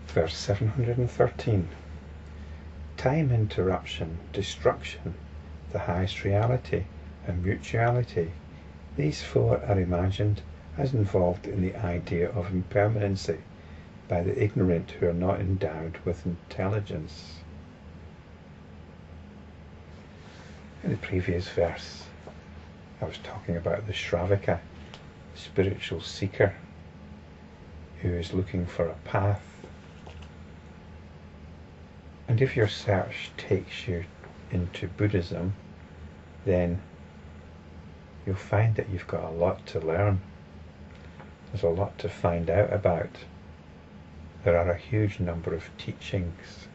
Verse 713. Time-interruption, destruction, the highest reality, and mutuality. These four are imagined as involved in the idea of impermanency by the ignorant who are not endowed with intelligence. In the previous verse, I was talking about the Shravaka, spiritual seeker, who is looking for a path. And if your search takes you into Buddhism, then you'll find that you've got a lot to learn. There's a lot to find out about. There are a huge number of teachings.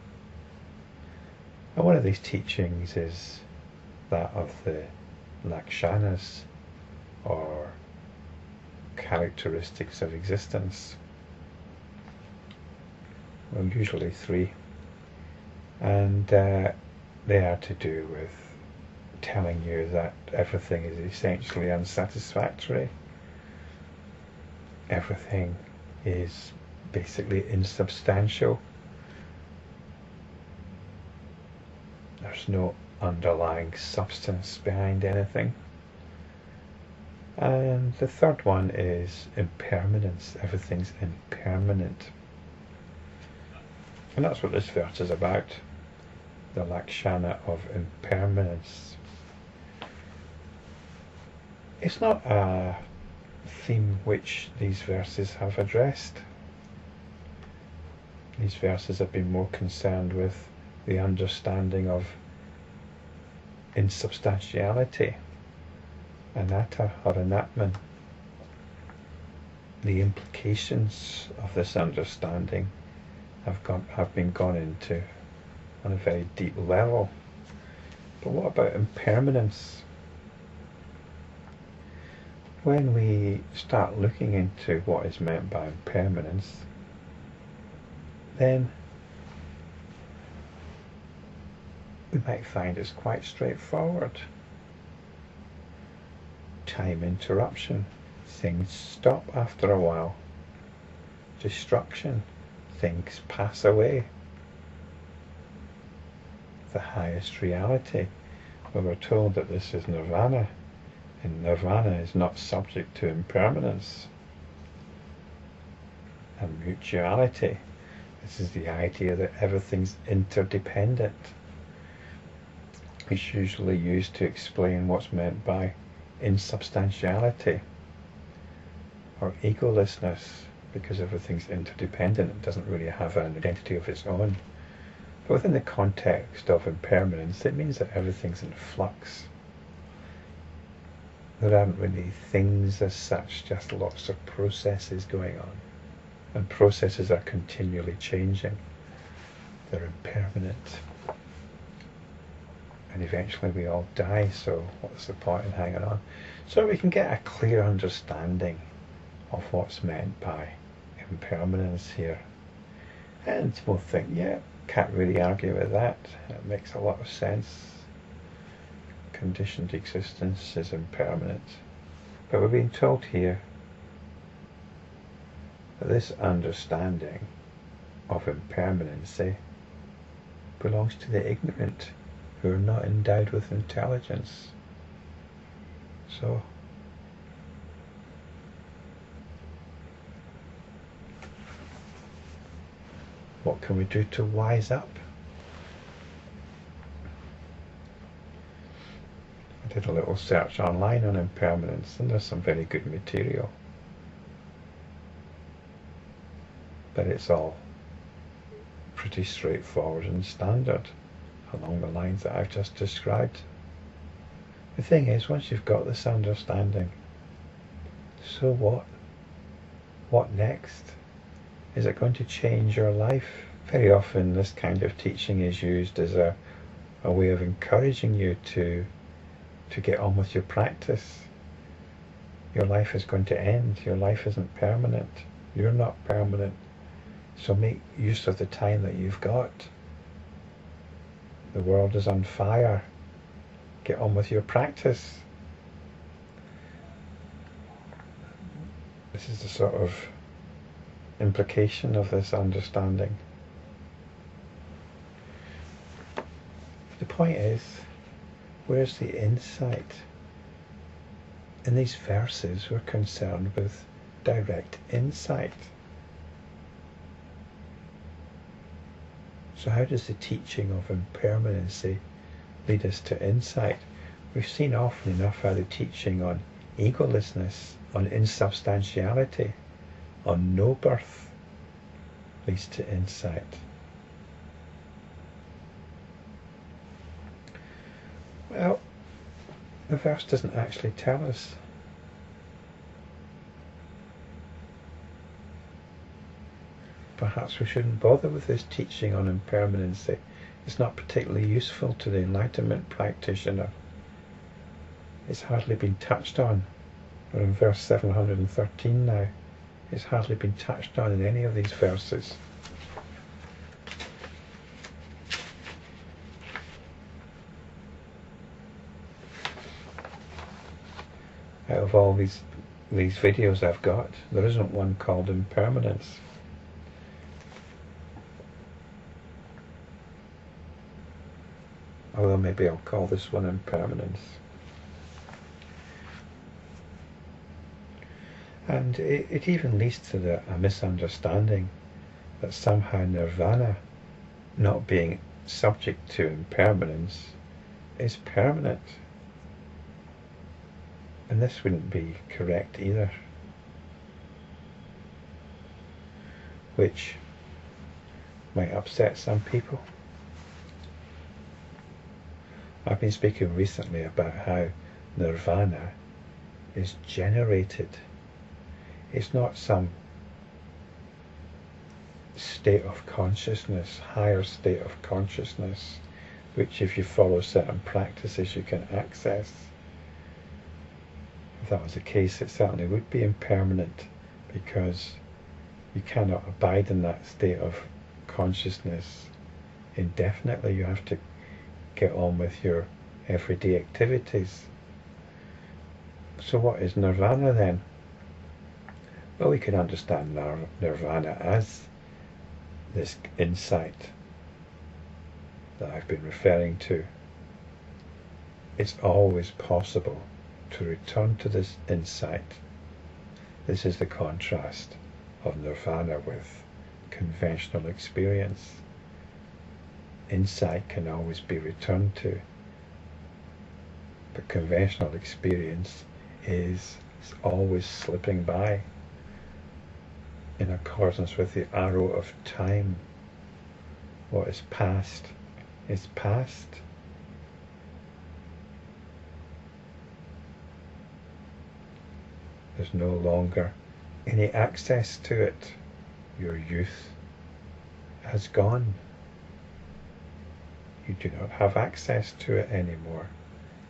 And one of these teachings is that of the lakshanas, or characteristics of existence. Well, usually three. And they are to do with telling you that everything is essentially unsatisfactory. Everything is basically insubstantial. There's no underlying substance behind anything. And the third one is impermanence. Everything's impermanent. And that's what this verse is about. The lakshana of impermanence. It's not a theme which these verses have addressed. These verses have been more concerned with the understanding of insubstantiality, anatta or anatman. The implications of this understanding have been gone into on a very deep level. But what about impermanence? When we start looking into what is meant by impermanence, then we might find it's quite straightforward. Time-interruption, things stop after a while. Destruction, things pass away. The highest reality, well, we're told that this is Nirvana, and Nirvana is not subject to impermanence. And mutuality, this is the idea that everything's interdependent. It's usually used to explain what's meant by insubstantiality or egolessness, because everything's interdependent. It doesn't really have an identity of its own. But within the context of impermanence, it means that everything's in flux. There aren't really things as such, just lots of processes going on. And processes are continually changing. They're impermanent. And eventually we all die, so what's the point in hanging on? So we can get a clear understanding of what's meant by impermanence here. And we'll think, yeah, can't really argue with that. It makes a lot of sense. Conditioned existence is impermanent. But we're being told here that this understanding of impermanency belongs to the ignorant, who are not endowed with intelligence. So, what can we do to wise up? I did a little search online on impermanence, and there's some very good material. But it's all pretty straightforward and standard, along the lines that I've just described. The thing is, once you've got this understanding, so what? What next? Is it going to change your life? Very often this kind of teaching is used as a way of encouraging you to get on with your practice. Your life is going to end. Your life isn't permanent. You're not permanent. So make use of the time that you've got. The world is on fire. Get on with your practice. This is the sort of implication of this understanding. The point is, where's the insight? In these verses, we're concerned with direct insight. So how does the teaching of impermanency lead us to insight? We've seen often enough how the teaching on egolessness, on insubstantiality, on no birth leads to insight. Well, the verse doesn't actually tell us. Perhaps we shouldn't bother with this teaching on impermanency. It's not particularly useful to the enlightenment practitioner. It's hardly been touched on. We're in verse 713 now. It's hardly been touched on in any of these verses. Out of all these videos I've got, there isn't one called Impermanence. Although maybe I'll call this one Impermanence. And it even leads to a misunderstanding that somehow Nirvana, not being subject to impermanence, is permanent. And this wouldn't be correct either. Which might upset some people. I've been speaking recently about how Nirvana is generated. It's not some state of consciousness, higher state of consciousness, which if you follow certain practices you can access. If that was the case, it certainly would be impermanent, because you cannot abide in that state of consciousness indefinitely. You have to get on with your everyday activities. So what is Nirvana then? Well, we can understand Nirvana as this insight that I've been referring to. It's always possible to return to this insight. This is the contrast of Nirvana with conventional experience. Insight can always be returned to, but conventional experience is always slipping by in accordance with the arrow of time. What is past is past. There's no longer any access to it. Your youth has gone. You do not have access to it anymore.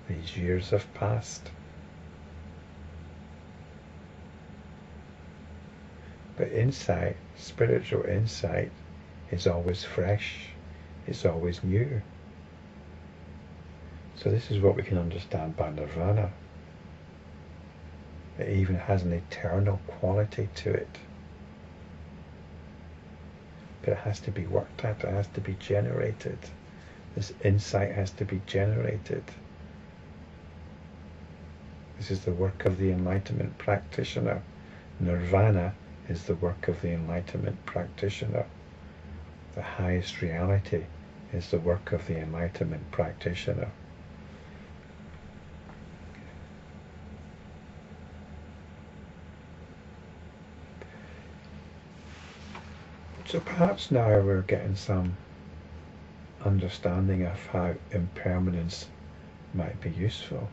These years have passed. But insight, spiritual insight, is always fresh. It's always new. So this is what we can understand by Nirvana. It even has an eternal quality to it. But it has to be worked at, it has to be generated. This insight has to be generated. This is the work of the enlightenment practitioner. Nirvana is the work of the enlightenment practitioner. The highest reality is the work of the enlightenment practitioner. So perhaps now we're getting some understanding of how impermanence might be useful,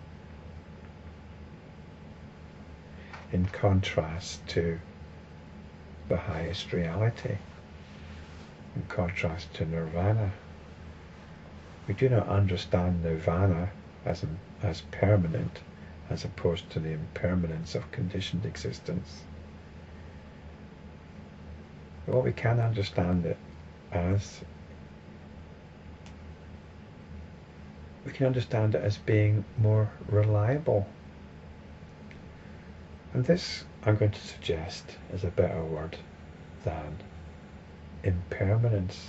in contrast to the highest reality, in contrast to Nirvana. We do not understand Nirvana as permanent, as opposed to the impermanence of conditioned existence. But what we can understand it as, we can understand it as being more reliable. And this, I'm going to suggest, is a better word than impermanence.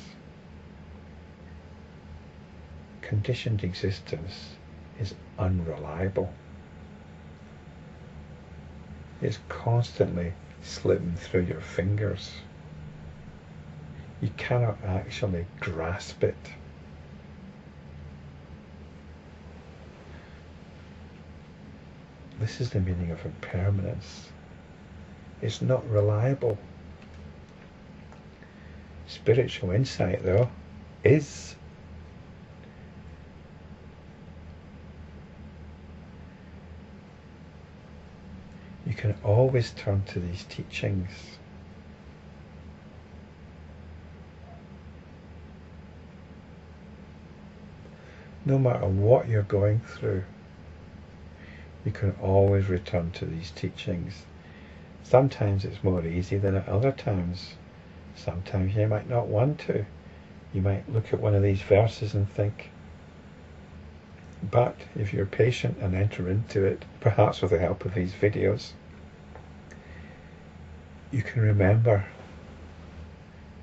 Conditioned existence is unreliable. It's constantly slipping through your fingers. You cannot actually grasp it. This is the meaning of impermanence. It's not reliable. Spiritual insight, though, is. You can always turn to these teachings. No matter what you're going through, you can always return to these teachings. Sometimes it's more easy than at other times. Sometimes you might not want to. You might look at one of these verses and think. But if you're patient and enter into it, perhaps with the help of these videos, you can remember.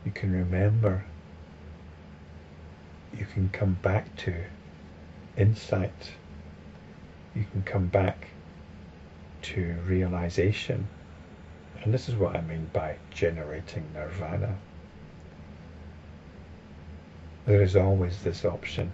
You can remember. You can come back to insight. You can come back to realization. And this is what I mean by generating nirvana. There is always this option.